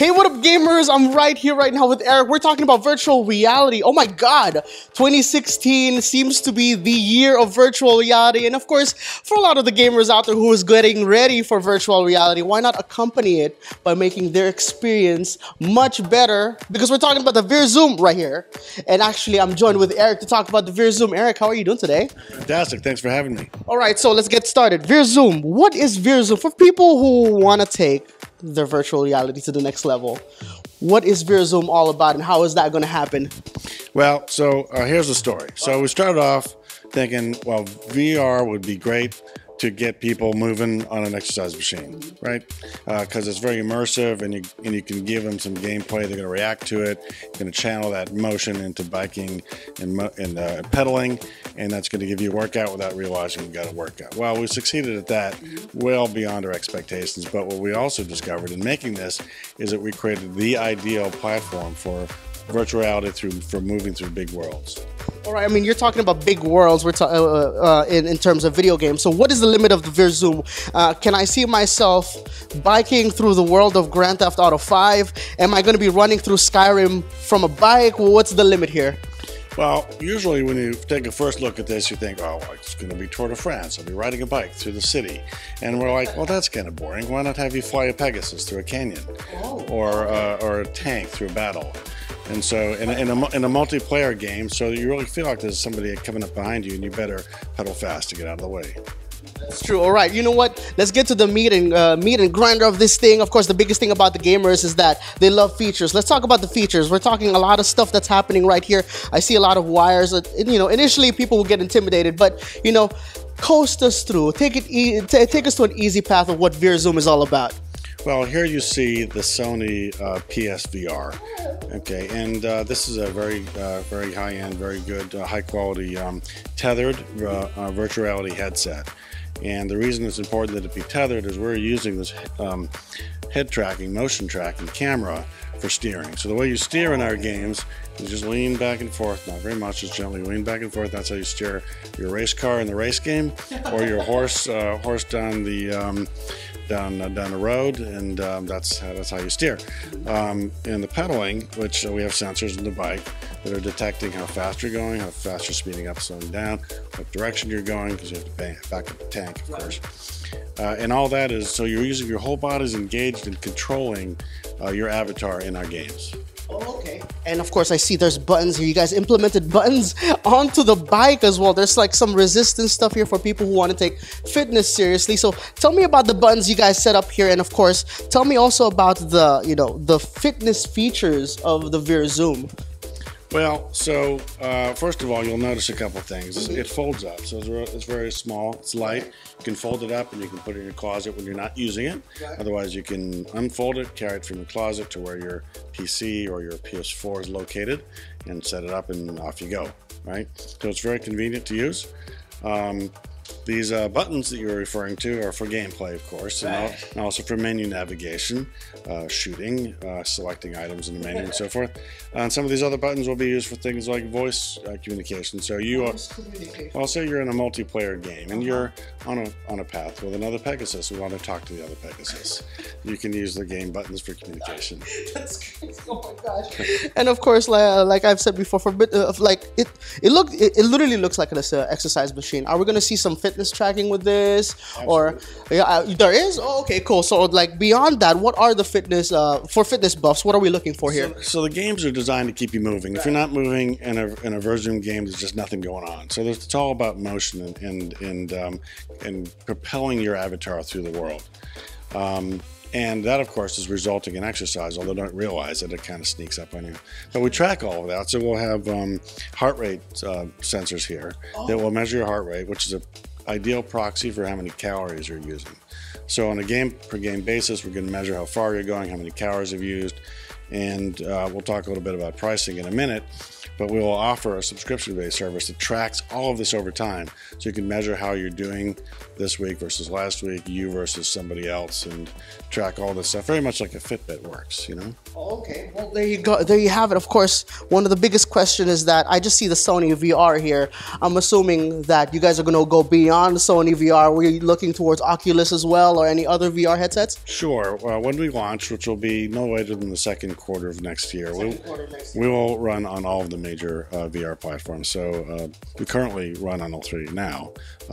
Hey, what up, gamers? I'm right here right now with Eric. We're talking about virtual reality. Oh my god, 2016 seems to be the year of virtual reality. And of course, for a lot of the gamers out there who is getting ready for virtual reality, why not accompany it by making their experience much better? Because we're talking about the VirZOOM right here. And actually, I'm joined with Eric to talk about the VirZOOM. Eric, how are you doing today? Fantastic. Thanks for having me. All right, so let's get started. VirZOOM. What is VirZOOM? For people who want to take their virtual reality to the next level, what is VirZOOM all about, and how is that going to happen? Well, so here's the story. So we started off thinking, well, VR would be great to get people moving on an exercise machine, right? Because it's very immersive, and you can give them some gameplay. They're going to react to it. You're going to channel that motion into biking and pedaling, and that's going to give you a workout without realizing you got a workout. Well, we succeeded at that well beyond our expectations. But what we also discovered in making this is that we created the ideal platform for virtual reality for moving through big worlds. All right, I mean, you're talking about big worlds in terms of video games. So what is the limit of the VirZOOM? Can I see myself biking through the world of Grand Theft Auto 5? Am I going to be running through Skyrim from a bike? Well, what's the limit here? Well, usually when you take a first look at this, you think, oh, it's going to be Tour de France. I'll be riding a bike through the city. And we're like, well, that's kind of boring. Why not have you fly a Pegasus through a canyon? Or a tank through a battle? And so in a multiplayer game, so you really feel like there's somebody coming up behind you, and you better pedal fast to get out of the way. That's true. All right, you know what? Let's get to the meat and grinder of this thing. Of course, the biggest thing about the gamers is that they love features. Let's talk about the features. We're talking a lot of stuff that's happening right here. I see a lot of wires. Initially people will get intimidated, but coast us through. Take us to an easy path of what VirZOOM is all about. Well, here you see the Sony PSVR. Okay, and this is a very high-end, very good, high-quality tethered virtual reality headset. And the reason it's important that it be tethered is we're using this head tracking, motion tracking camera for steering. So the way you steer in our games is just lean back and forth, not very much, just gently lean back and forth. That's how you steer your race car in the race game, or your horse down the down the road, and that's how you steer. And the pedaling, which we have sensors in the bike that are detecting how fast you're going, how fast you're speeding up, slowing down, what direction you're going, because you have to back up the tank, of course. And all that is, so you're using your whole body's engaged in controlling your avatar in our games. Oh, okay. And of course, I see there's buttons here. You guys implemented buttons onto the bike as well. There's like some resistance stuff here for people who want to take fitness seriously. So tell me about the buttons you guys set up here, and of course, tell me also about the fitness features of the VirZOOM. Well, so first of all, you'll notice a couple things. It folds up, so it's very small. It's light. You can fold it up, and you can put it in your closet when you're not using it. Otherwise, you can unfold it, carry it from your closet to where your PC or your PS4 is located, and set it up, and off you go, right? So it's very convenient to use. These buttons that you're referring to are for gameplay, of course, and also for menu navigation, shooting, selecting items in the menu, and so forth. And some of these other buttons will be used for things like voice communication. So I'll say you're in a multiplayer game, and you're on a path with another Pegasus who want to talk to the other Pegasus. You can use the game buttons for communication. That's crazy. Oh my gosh! And of course, like I've said before, it literally looks like an exercise machine. Are we going to see some fitness tracking with this? Absolutely. Or there is? Oh, okay, cool. So like beyond that, what are the fitness for fitness buffs? What are we looking for here? So the games are designed to keep you moving. If you're not moving in a VirZOOM game, there's just nothing going on. So it's all about motion and propelling your avatar through the world. And that, of course, is resulting in exercise, although don't realize it. It kind of sneaks up on you. But we track all of that. So we'll have heart rate sensors here that will measure your heart rate, which is an ideal proxy for how many calories you're using. So on a game-per-game basis, we're going to measure how far you're going, how many calories you've used, and we'll talk a little bit about pricing in a minute. but we will offer a subscription-based service that tracks all of this over time. So you can measure how you're doing this week versus last week, you versus somebody else, and track all this stuff. Very much like a Fitbit works, you know? Okay, well, there you go. There you have it. Of course, one of the biggest questions is that I just see the Sony VR here. I'm assuming that you guys are going to go beyond Sony VR. Were you looking towards Oculus as well, or any other VR headsets? Sure. When we launch, which will be no later than the second quarter of next year, we will run on all of the major VR platforms. So we currently run on all three now,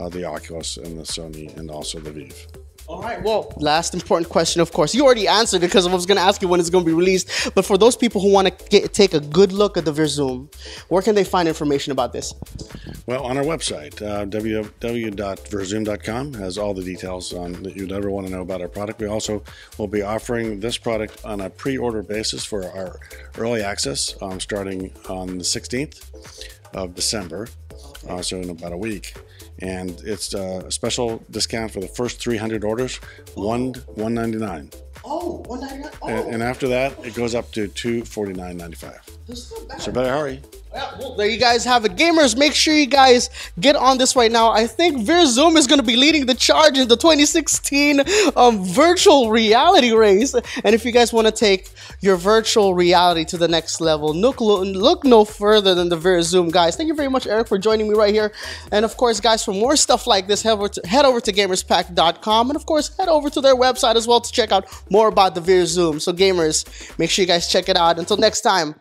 the Oculus and the Sony and also the Vive. All right, well, last important question, of course. You already answered it because I was going to ask you when it's going to be released. But for those people who want to take a good look at the VirZOOM, where can they find information about this? Well, on our website, www.virzoom.com has all the details on that you'd ever want to know about our product. We also will be offering this product on a pre-order basis for our early access starting on the 16th of December, so in about a week. And it's a special discount for the first 300 orders, $199. Oh, $199. Oh. And after that, it goes up to $249.95. So better hurry. Well, there you guys have it. Gamers, make sure you guys get on this right now. I think VirZOOM is going to be leading the charge in the 2016 virtual reality race. And if you guys want to take your virtual reality to the next level, look no further than the VirZOOM, guys. Thank you very much, Eric, for joining me right here. And of course, guys, for more stuff like this, head over to Gamerspack.com. And of course, head over to their website as well to check out more about the VirZOOM. So gamers, make sure you guys check it out. Until next time,